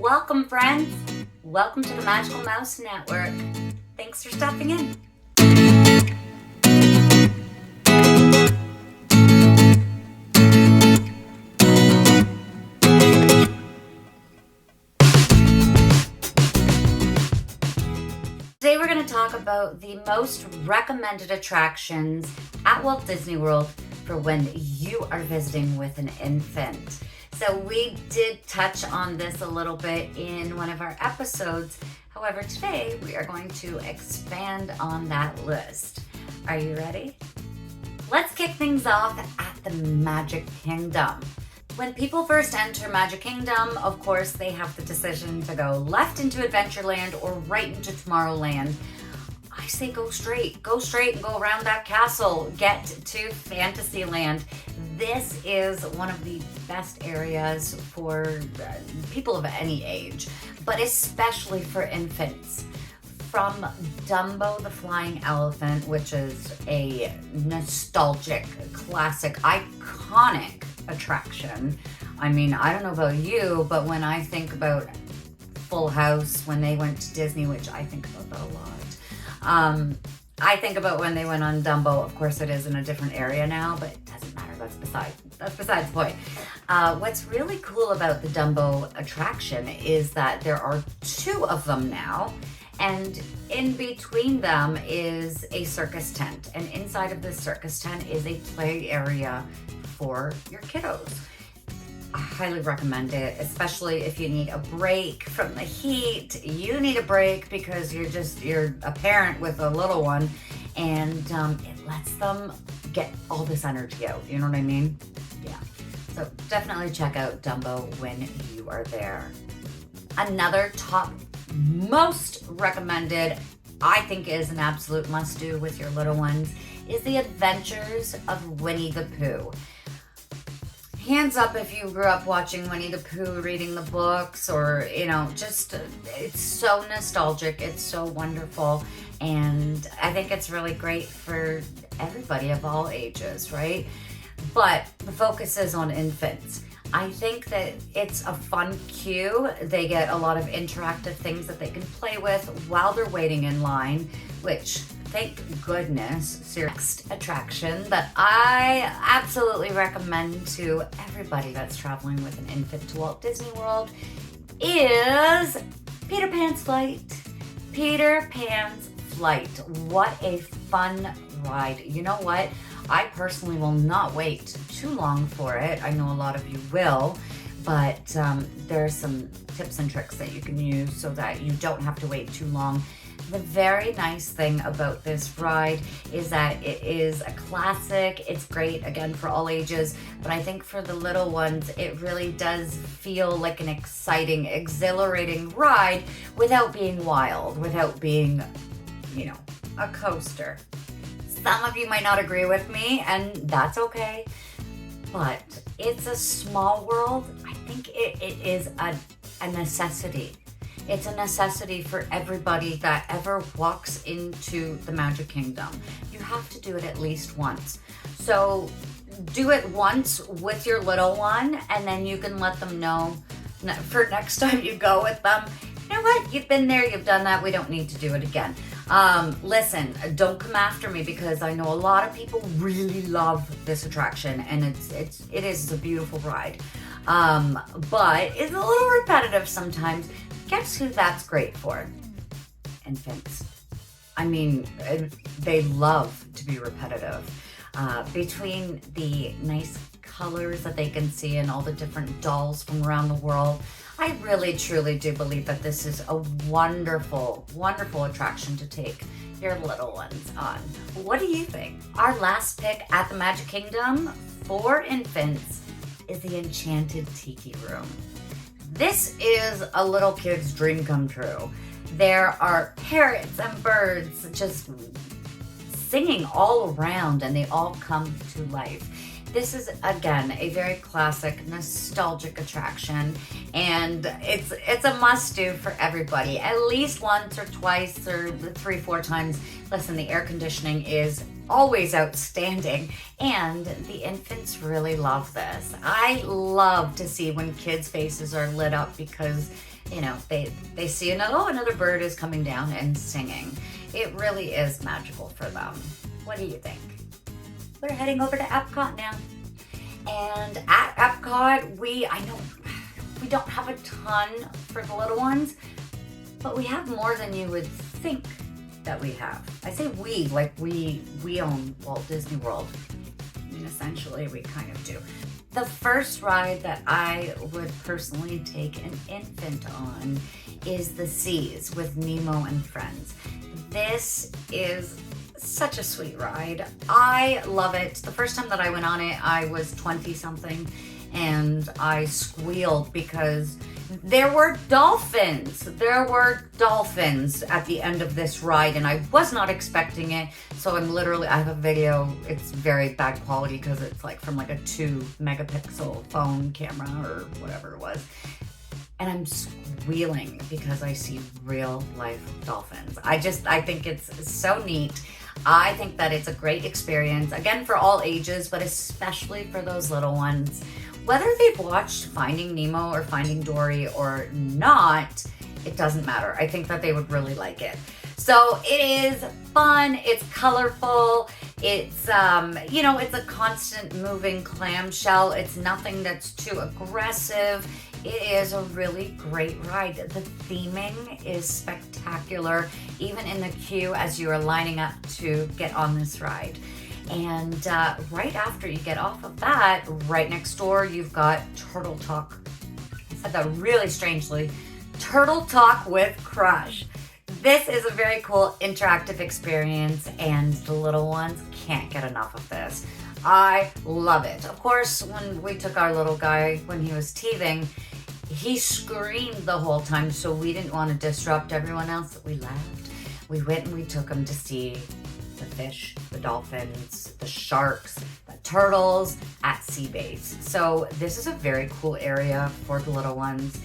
Welcome, friends. Welcome to the Magical Mouse Network. Thanks for stopping in. Today we're going to talk about the most recommended attractions at Walt Disney World for when you are visiting with an infant. So we did touch on this a little bit in one of our episodes. However, today we are going to expand on that list. Are you ready? Let's kick things off at the Magic Kingdom. When people first enter Magic Kingdom, of course, they have the decision to go left into Adventureland or right into Tomorrowland. I say go straight and go around that castle, get to Fantasyland. This is one of the best areas for people of any age, but especially for infants. From Dumbo the Flying Elephant, which is a nostalgic, classic, iconic attraction. I mean, I don't know about you, but when I think about Full House, when they went to Disney, which I think about that a lot, I think about when they went on Dumbo. Of course, it is in a different area now, but it doesn't matter. That's besides the point. What's really cool about the Dumbo attraction is that there are two of them now, and in between them is a circus tent, and inside of this circus tent is a play area for your kiddos. I highly recommend it, especially if you need a break from the heat. You need a break because you're a parent with a little one, and it lets them get all this energy out. You know what I mean? Yeah. So definitely check out Dumbo when you are there. Another top most recommended, I think is an absolute must-do with your little ones, is the Adventures of Winnie the Pooh. Hands up if you grew up watching Winnie the Pooh, reading the books, or, just, it's so nostalgic, it's so wonderful, and I think it's really great for everybody of all ages, right? But the focus is on infants. I think that it's a fun queue. They get a lot of interactive things that they can play with while they're waiting in line, which, thank goodness, next attraction that I absolutely recommend to everybody that's traveling with an infant to Walt Disney World is Peter Pan's Flight. Peter Pan's Flight. What a fun ride. You know what? I personally will not wait too long for it. I know a lot of you will, but there are some tips and tricks that you can use so that you don't have to wait too long. The very nice thing about this ride is that it is a classic. It's great, again, for all ages, but I think for the little ones, it really does feel like an exciting, exhilarating ride without being wild, without being, a coaster. Some of you might not agree with me, and that's okay, but it's a small world. I think it is a necessity. It's a necessity for everybody that ever walks into the Magic Kingdom. You have to do it at least once. So do it once with your little one, and then you can let them know for next time you go with them, you know what, you've been there, you've done that, we don't need to do it again. Listen, don't come after me because I know a lot of people really love this attraction, and it is a beautiful ride. But it's a little repetitive sometimes. Guess who that's great for? Infants. I mean, they love to be repetitive. Between the nice colors that they can see and all the different dolls from around the world, I really, truly do believe that this is a wonderful, wonderful attraction to take your little ones on. What do you think? Our last pick at the Magic Kingdom for infants is the Enchanted Tiki Room. This is a little kid's dream come true. There are parrots and birds just singing all around, and they all come to life. This is, again, a very classic, nostalgic attraction, and it's a must-do for everybody. At least once or twice or 3-4 times. Listen, the air conditioning is always outstanding, and the infants really love this. I love to see when kids' faces are lit up because, you know, they see another bird is coming down and singing. It really is magical for them. What do you think? We're heading over to Epcot now. And at Epcot, I know we don't have a ton for the little ones, but we have more than you would think that we have. I say we, like we own Walt Disney World. I mean, essentially, we kind of do. The first ride that I would personally take an infant on is the Seas with Nemo and Friends. This is such a sweet ride. I love it. The first time that I went on it, I was 20 something and I squealed because there were dolphins. There were dolphins at the end of this ride and I was not expecting it. So I have a video. It's very bad quality because it's like from like a 2 megapixel phone camera or whatever it was. And I'm squealing because I see real life dolphins. I think it's so neat. I think that it's a great experience, again, for all ages, but especially for those little ones. Whether they've watched Finding Nemo or Finding Dory or not, it doesn't matter. I think that they would really like it. So it is fun, it's colorful, it's, it's a constant moving clamshell. It's nothing that's too aggressive. It is a really great ride. The theming is spectacular, even in the queue as you are lining up to get on this ride. And right after you get off of that, right next door, you've got Turtle Talk. I said that really strangely. Turtle Talk with Crush. This is a very cool interactive experience, and the little ones can't get enough of this. I love it. Of course, when we took our little guy, when he was teething, he screamed the whole time, so we didn't want to disrupt everyone else. We laughed. We went and we took him to see the fish, the dolphins, the sharks, the turtles at Sea Base. So this is a very cool area for the little ones.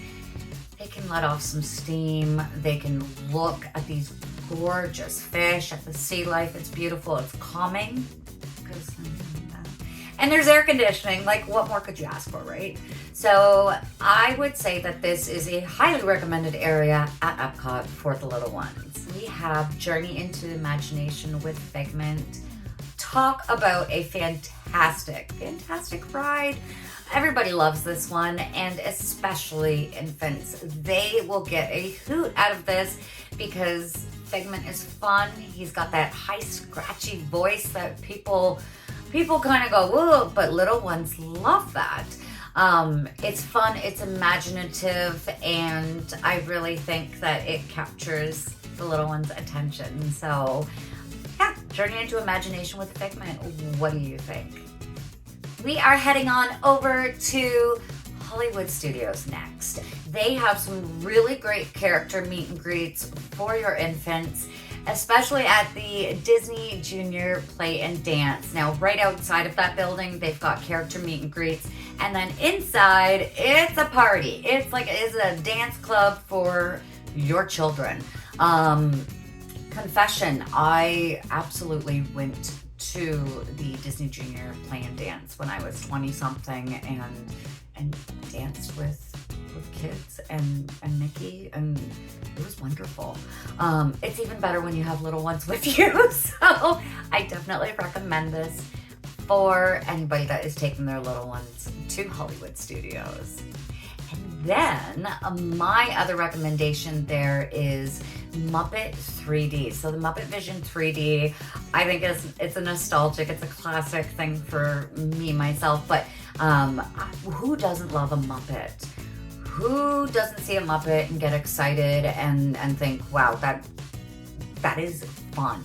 They can let off some steam. They can look at these gorgeous fish, at the sea life. It's beautiful. It's calming. And there's air conditioning. Like, what more could you ask for, right? So I would say that this is a highly recommended area at Epcot for the little ones. We have Journey into Imagination with Figment. Talk about a fantastic ride. Everybody loves this one, and especially infants. They will get a hoot out of this because Figment is fun. He's got that high, scratchy voice that people kind of go, whoa, but little ones love that. It's fun, it's imaginative, and I really think that it captures the little one's attention. So, yeah, Journey into Imagination with Figment. What do you think? We are heading on over to Hollywood Studios next. They have some really great character meet and greets for your infants, especially at the Disney Junior Play and Dance. Now, right outside of that building, they've got character meet and greets, and then inside, it's a party. It's a dance club for your children. Confession, I absolutely went to the Disney Junior Play and Dance when I was 20 something and danced with kids and Mickey, and it was wonderful. It's even better when you have little ones with you. So I definitely recommend this for anybody that is taking their little ones to Hollywood Studios. And then my other recommendation there is Muppet 3D. So the Muppet Vision 3D, I think it's a nostalgic, it's a classic thing for me, myself, but who doesn't love a Muppet? Who doesn't see a Muppet and get excited and think, wow, that is fun.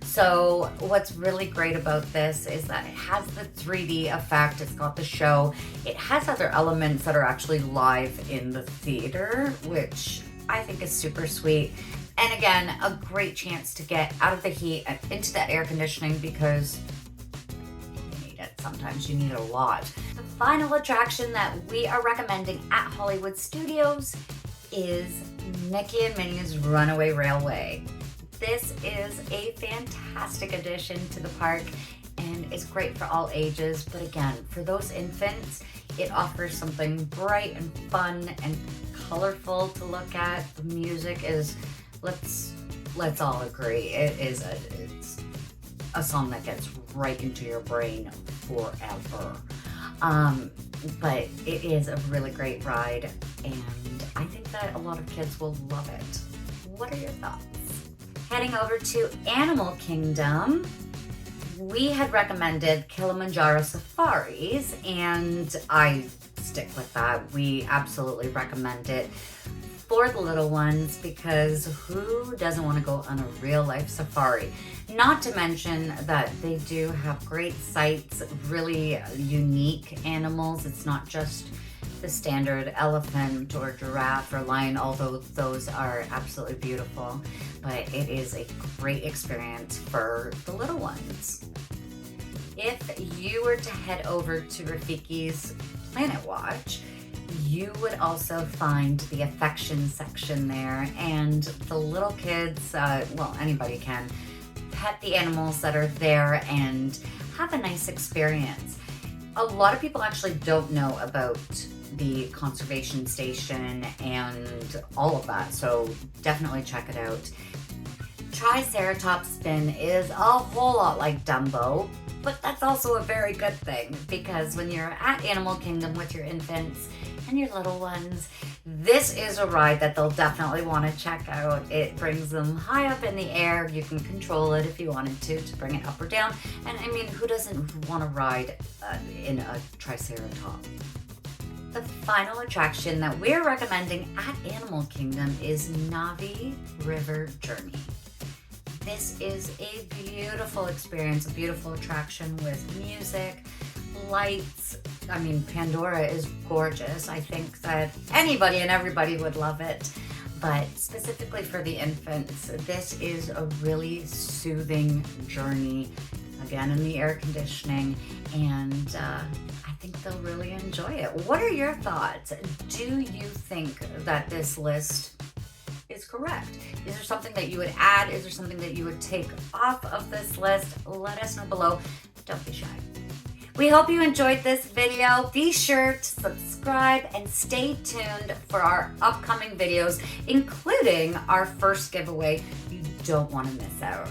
So what's really great about this is that it has the 3D effect, it's got the show, it has other elements that are actually live in the theater, which I think is super sweet. And again, a great chance to get out of the heat and into that air conditioning because you need it. Sometimes you need it a lot. The final attraction that we are recommending at Hollywood Studios is Mickey and Minnie's Runaway Railway. This is a fantastic addition to the park and it's great for all ages. But again, for those infants, it offers something bright and fun and colorful to look at. The music is, let's all agree, it's a song that gets right into your brain forever. But it is a really great ride, and I think that a lot of kids will love it. What are your thoughts? Heading over to Animal Kingdom, we had recommended Kilimanjaro Safaris, and I stick with that. We absolutely recommend it for the little ones because who doesn't want to go on a real life safari? Not to mention that they do have great sights, really unique animals. It's not just the standard elephant or giraffe or lion, although those are absolutely beautiful, but it is a great experience for the little ones. If you were to head over to Rafiki's Planet Watch, you would also find the affection section there, and the little kids, well, anybody can pet the animals that are there and have a nice experience. A lot of people actually don't know about the conservation station and all of that, so definitely check it out. Triceratops spin is a whole lot like Dumbo, but that's also a very good thing because when you're at Animal Kingdom with your infants and your little ones, this is a ride that they'll definitely want to check out. It brings them high up in the air. You can control it if you wanted to bring it up or down. And I mean, who doesn't want to ride in a Triceratops? The final attraction that we're recommending at Animal Kingdom is Navi River Journey. This is a beautiful experience, a beautiful attraction with music, lights. I mean, Pandora is gorgeous. I think that anybody and everybody would love it. But specifically for the infants, this is a really soothing journey, again in the air conditioning, and I think they'll really enjoy it. What are your thoughts? Do you think that this list is correct? Is there something that you would add? Is there something that you would take off of this list? Let us know below. Don't be shy. We hope you enjoyed this video. Be sure to subscribe and stay tuned for our upcoming videos, including our first giveaway. You don't want to miss out.